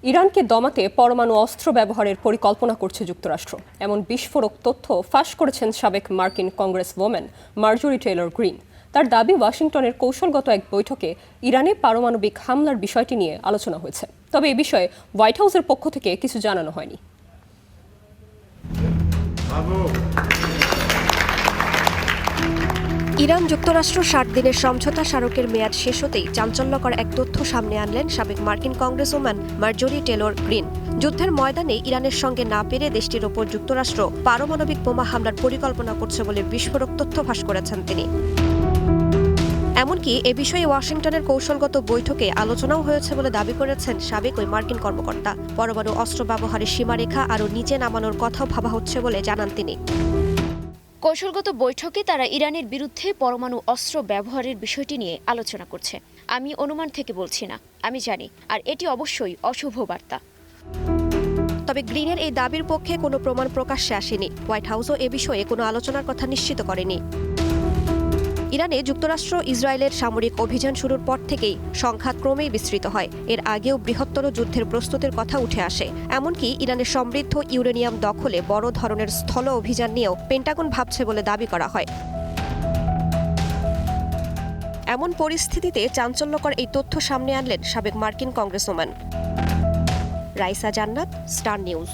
ইরানকে দমাতে পরমাণু অস্ত্র ব্যবহারের পরিকল্পনা করছে যুক্তরাষ্ট্র, এমন বিস্ফোরক তথ্য ফাঁস করেছেন সাবেক মার্কিন কংগ্রেসওম্যান মার্জরি টেইলর গ্রিন। তার দাবি, ওয়াশিংটনের কৌশলগত এক বৈঠকে ইরানে পারমাণবিক হামলার বিষয়টি নিয়ে আলোচনা হয়েছে, তবে এ বিষয়ে হোয়াইট হাউসের পক্ষ থেকে কিছু জানানো হয়নি। ইরান যুক্তরাষ্ট্র ৬০ দিনের সমঝোতা স্মারকের মেয়াদ শেষ হতেই চাঞ্চল্যকর এক তথ্য সামনে আনলেন সাবেক মার্কিন কংগ্রেসওম্যান মার্জরি টেইলর গ্রিন। যুদ্ধের ময়দানে ইরানের সঙ্গে না পেরে দেশটির ওপর যুক্তরাষ্ট্র পারমাণবিক বোমা হামলার পরিকল্পনা করছে বলে বিস্ফোরক তথ্য ফাঁস করেছেন তিনি। এমনকি এ বিষয়ে ওয়াশিংটনের কৌশলগত বৈঠকে আলোচনাও হয়েছে বলে দাবি করেছেন সাবেক ওই মার্কিন কর্মকর্তা। পরমাণু অস্ত্র ব্যবহারের সীমারেখা আরও নিচে নামানোর কথাও ভাবা হচ্ছে বলে জানান তিনি। কৌশলগত বৈঠকে তারা ইরানের বিরুদ্ধে পরমাণু অস্ত্র ব্যবহারের বিষয়টি নিয়ে আলোচনা করছে। আমি অনুমান থেকে বলছি না, আমি জানি, আর এটি অবশ্যই অশুভ বার্তা। তবে গ্রিনের এই দাবির পক্ষে কোনো প্রমাণ প্রকাশ্যে আসেনি। হোয়াইট হাউসও এ বিষয়ে কোনো আলোচনার কথা নিশ্চিত করেনি। ইরানে যুক্তরাষ্ট্র ইসরায়েলের সামরিক অভিযান শুরুর পর থেকেই সংঘাত ক্রমেই বিস্তৃত হয়। এর আগেও বৃহত্তর যুদ্ধের প্রস্তুতির কথা উঠে আসে। এমনকি ইরানের সমৃদ্ধ ইউরেনিয়াম দখলে বড় ধরনের স্থল অভিযান নিয়েও পেন্টাগন ভাবছে বলে দাবি করা হয়। এমন পরিস্থিতিতে চাঞ্চল্যকর এই তথ্য সামনে আনলেন সাবেক মার্কিন কংগ্রেসওম্যান। রাইসা জান্নাত, স্টার নিউজ।